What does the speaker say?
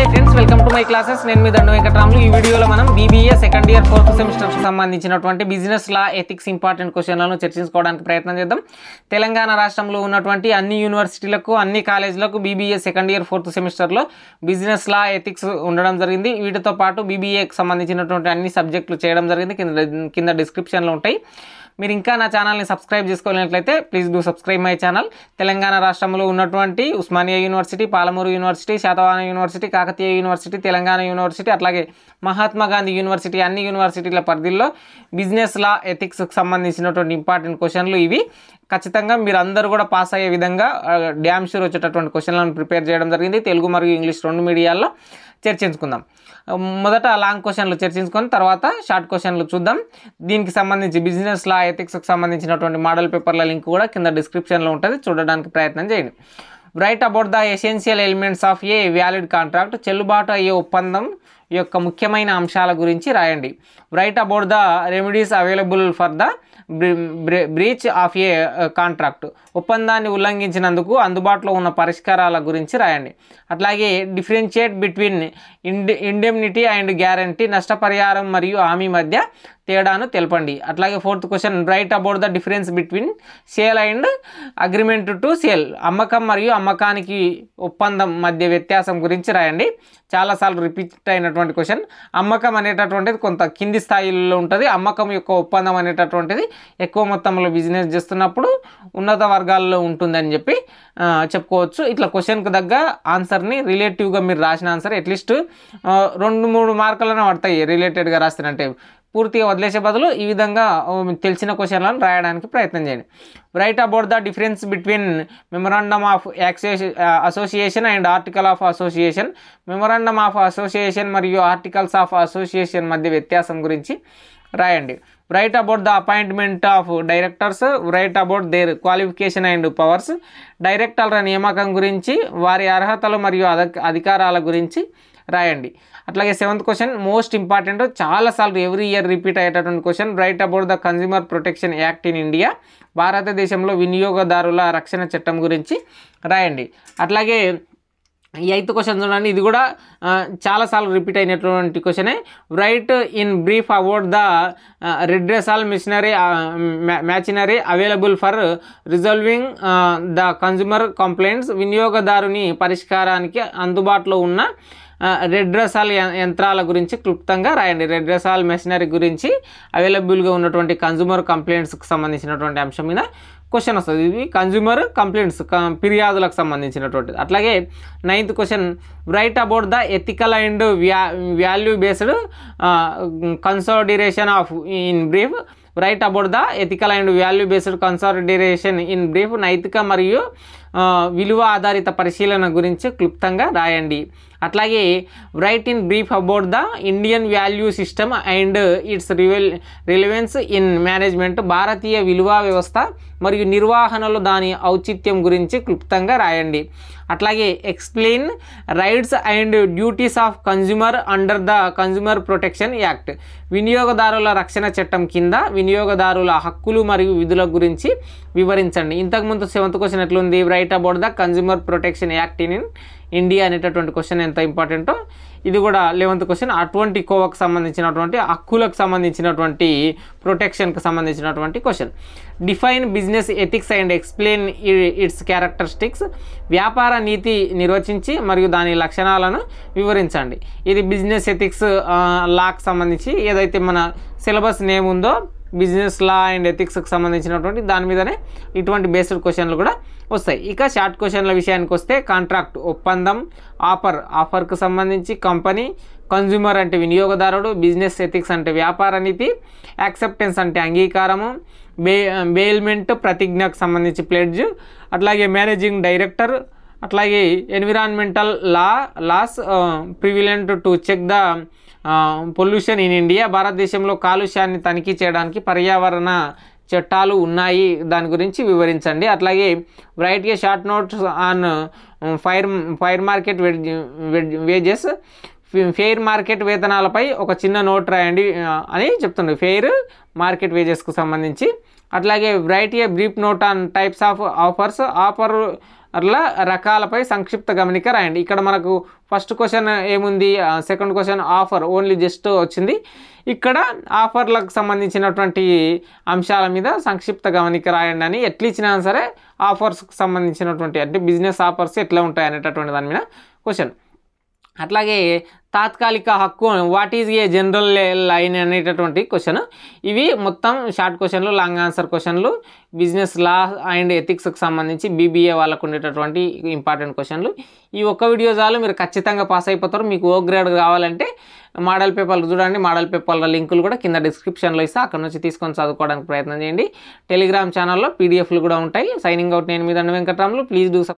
నమస్తే friends, welcome to my classes. నేను మీ దండు వెంకటరాములు. ఈ వీడియోలో మనం BBA సెకండ్ ఇయర్ 4th సెమిస్టర్కి సంబంధించినటువంటి బిజినెస్ లా ఎథిక్స్ ఇంపార్టెంట్ క్వశ్చన్లను చర్చించుకోవడానికి ప్రయత్నం చేద్దాం. తెలంగాణ రాష్ట్రంలో ఉన్నటువంటి అన్ని యూనివర్సిటీలకు, అన్ని కాలేజీలకు BBA సెకండ్ ఇయర్ 4th సెమిస్టర్లో బిజినెస్ లా ఎథిక్స్ ఉండడం జరిగింది. వీటితో పాటు BBAకి సంబంధించినటువంటి అన్ని సబ్జెక్టులు చేయడం జరిగింది. కింద డిస్క్రిప్షన్లో ఉంటాయి. మీరు ఇంకా నా ఛానల్ని సబ్స్క్రైబ్ చేసుకోలేనట్లయితే please do subscribe my channel. Telangana రాష్ట్రంలో ఉన్నటువంటి Osmania university, Palamuru university, Satavahana university, Kakatiya university, Telangana university, అట్లాగే మహాత్మా గాంధీ యూనివర్సిటీ, అన్ని యూనివర్సిటీల పరిధిలో బిజినెస్ లా ఎథిక్స్కి సంబంధించినటువంటి ఇంపార్టెంట్ క్వశ్చన్లు ఇవి. ఖచ్చితంగా మీరు అందరూ కూడా పాస్ అయ్యే విధంగా డ్యామ్ షూర్ వచ్చేటటువంటి క్వశ్చన్లను ప్రిపేర్ చేయడం జరిగింది. తెలుగు మరియు ఇంగ్లీష్ రెండు మీడియాల్లో చర్చించుకుందాం. మొదట లాంగ్ క్వశ్చన్లు చర్చించుకొని తర్వాత షార్ట్ క్వశ్చన్లు చూద్దాం. దీనికి సంబంధించి బిజినెస్ లా ఎథిక్స్కి సంబంధించినటువంటి మోడల్ పేపర్ల లింక్ కూడా కింద డిస్క్రిప్షన్లో ఉంటుంది, చూడడానికి ప్రయత్నం చేయండి. Write about the essential elements of a valid contract. చెల్లుబాటు అయ్యే ఒప్పందం యొక్క ముఖ్యమైన అంశాల గురించి రాయండి. Write about the remedies available for the breach of a contract. ఒప్పందాన్ని ఉల్లంఘించినందుకు అందుబాటులో ఉన్న పరిష్కారాల గురించి రాయండి. అట్లాగే differentiate between indemnity and guarantee. నష్టపరిహారం మరియు హామీ మధ్య తేడాను తెలపండి. అట్లాగే 4th question, write about the difference between sale and agreement to sale. అమ్మకం మరియు అమ్మకానికి ఒప్పందం మధ్య వ్యత్యాసం గురించి రాయండి. చాలాసార్లు రిపీట్ అయినటువంటి క్వశ్చన్. అమ్మకం అనేటటువంటిది కొంత కింది స్థాయిలో ఉంటుంది. అమ్మకం యొక్క ఒప్పందం అనేటటువంటిది ఎక్కువ మొత్తంలో బిజినెస్ చేస్తున్నప్పుడు ఉన్నత వర్గాల్లో ఉంటుందని చెప్పి చెప్పుకోవచ్చు. ఇట్లా క్వశ్చన్కి తగ్గ ఆన్సర్ని రిలేటివ్గా మీరు రాసిన ఆన్సర్ అట్లీస్ట్ 2-3 మార్కులను పడతాయి రిలేటెడ్గా రాస్తారంటే. పూర్తిగా వదిలేసే బదులు ఈ విధంగా తెలిసిన క్వశ్చన్లను రాయడానికి ప్రయత్నం చేయండి. Write about the difference between memorandum of association and article of association. Memorandum of association మరియు ఆర్టికల్స్ ఆఫ్ అసోసియేషన్ మధ్య వ్యత్యాసం గురించి రాయండి. Write about the appointment of directors. Write about their qualification and powers. డైరెక్టర్ల నియామకం గురించి, వారి అర్హతలు మరియు అధికారాల గురించి రాయండి. అట్లాగే 7th క్వశ్చన్, మోస్ట్ ఇంపార్టెంట్, చాలాసార్లు ఎవ్రీ ఇయర్ రిపీట్ అయ్యేటటువంటి question. Write about the consumer protection act in India. భారతదేశంలో వినియోగదారుల రక్షణ చట్టం గురించి రాయండి. అట్లాగే 8th క్వశ్చన్ చూడండి, ఇది కూడా చాలాసార్లు రిపీట్ అయినటువంటి క్వశ్చనే. Write in brief about the redressal machinery available for resolving the consumer complaints. వినియోగదారుని పరిష్కారానికి అందుబాటులో ఉన్న రెడ్రెసల్ యంత్రాల గురించి క్లుప్తంగా రాయండి. రెడ్రెసల్ మెషినరీ గురించి అవైలబుల్గా ఉన్నటువంటి కన్జ్యూమర్ కంప్లైంట్స్కి సంబంధించినటువంటి అంశం మీద క్వశ్చన్ వస్తుంది. ఇది కన్జ్యూమర్ కంప్లైంట్స్, ఫిర్యాదులకు సంబంధించినటువంటిది. అట్లాగే 9th question, write about the ethical and value based consolidation of in brief. Write about the ethical and value based consolidation in brief. నైతిక మరియు విలువ ఆధారిత పరిశీలన గురించి క్లుప్తంగా రాయండి. అట్లాగే write in brief about the Indian value system and its relevance in management. భారతీయ విలువ వ్యవస్థ మరియు నిర్వహణలో దాని ఔచిత్యం గురించి క్లుప్తంగా రాయండి. అట్లాగే explain rights and duties of consumer under the consumer protection act. వినియోగదారుల రక్షణ చట్టం కింద వినియోగదారుల హక్కులు మరియు విధుల గురించి వివరించండి. ఇంతకుముందు 7th క్వశ్చన్ ఎట్లుంది, right about the consumer protection act in India అనేటటువంటి క్వశ్చన్ ఎంత ఇంపార్టెంటో ఇది కూడా 11th క్వశ్చన్. అటువంటి కోవకు సంబంధించినటువంటి హక్కులకు సంబంధించినటువంటి ప్రొటెక్షన్కి సంబంధించినటువంటి question. Define business ethics and explain it's characteristics. వ్యాపార నీతి నిర్వచించి మరియు దాని లక్షణాలను వివరించండి. ఇది బిజినెస్ ఎథిక్స్ లాకి సంబంధించి ఏదైతే మన సిలబస్ నేమ్ ఉందో బిజినెస్ లా అండ్ ఎథిక్స్కి సంబంధించినటువంటి దాని మీదనే ఇటువంటి బేస్డ్ క్వశ్చన్లు కూడా వస్తాయి. ఇక షార్ట్ క్వశ్చన్ల విషయానికి వస్తే, కాంట్రాక్ట్ ఒప్పందం, ఆఫర్కు సంబంధించి, కంపెనీ, కన్జ్యూమర్ అంటే వినియోగదారుడు, బిజినెస్ ఎథిక్స్ అంటే వ్యాపార నీతి, యాక్సెప్టెన్స్ అంటే అంగీకారము, బెయిల్మెంట్ ప్రతిజ్ఞకు సంబంధించి ప్లెడ్జ్, అట్లాగే మేనేజింగ్ డైరెక్టర్, అట్లాగే environmental laws prevalent to check the pollution in India. భారతదేశంలో కాలుష్యాన్ని తనిఖీ చేయడానికి పర్యావరణ చట్టాలు ఉన్నాయి, దాని గురించి వివరించండి. అట్లాగే right A short notes on fire market wages. Fair market వేతనాలపై ఒక చిన్న నోట్ రాయండి అని చెప్తుంది, ఫెయిర్ మార్కెట్ వేజెస్కు సంబంధించి. అట్లాగే right a brief note on types of offers. అట్లా రకాలపై సంక్షిప్త గమనిక రాయండి. ఇక్కడ మనకు ఫస్ట్ క్వశ్చన్ ఏముంది, second question offer only just వచ్చింది. ఇక్కడ ఆఫర్లకు సంబంధించినటువంటి అంశాల మీద సంక్షిప్త గమనిక రాయండి అని ఎట్లా ఇచ్చినా సరే ఆఫర్స్కి సంబంధించినటువంటి అంటే బిజినెస్ ఆఫర్స్ ఎట్లా ఉంటాయి అనేటటువంటి దాని మీద క్వశ్చన్. అట్లాగే తాత్కాలిక హక్కు what is a general line అనేటటువంటి క్వశ్చన్. ఇవి మొత్తం షార్ట్ క్వశ్చన్లు, లాంగ్ ఆన్సర్ క్వశ్చన్లు, బిజినెస్ లా అండ్ ఎథిక్స్కి సంబంధించి బీబీఏ వాళ్ళకు ఉండేటటువంటి ఇంపార్టెంట్ క్వశ్చన్లు. ఈ ఒక్క వీడియో చాలు, మీరు ఖచ్చితంగా పాస్ అయిపోతారు. మీకు ఓ గ్రేడ్ కావాలంటే మోడల్ పేపర్లు చూడండి, మోడల్ పేపర్ల లింకులు కూడా కింద డిస్క్రిప్షన్లో ఇస్తా, అక్కడ నుంచి తీసుకొని చదువుకోవడానికి ప్రయత్నం చేయండి. టెలిగ్రామ్ ఛానల్లో పీడిఎఫ్లు కూడా ఉంటాయి. సైనింగ్ అవుట్, నేను మీ దండ వెంకటరాములు. Please do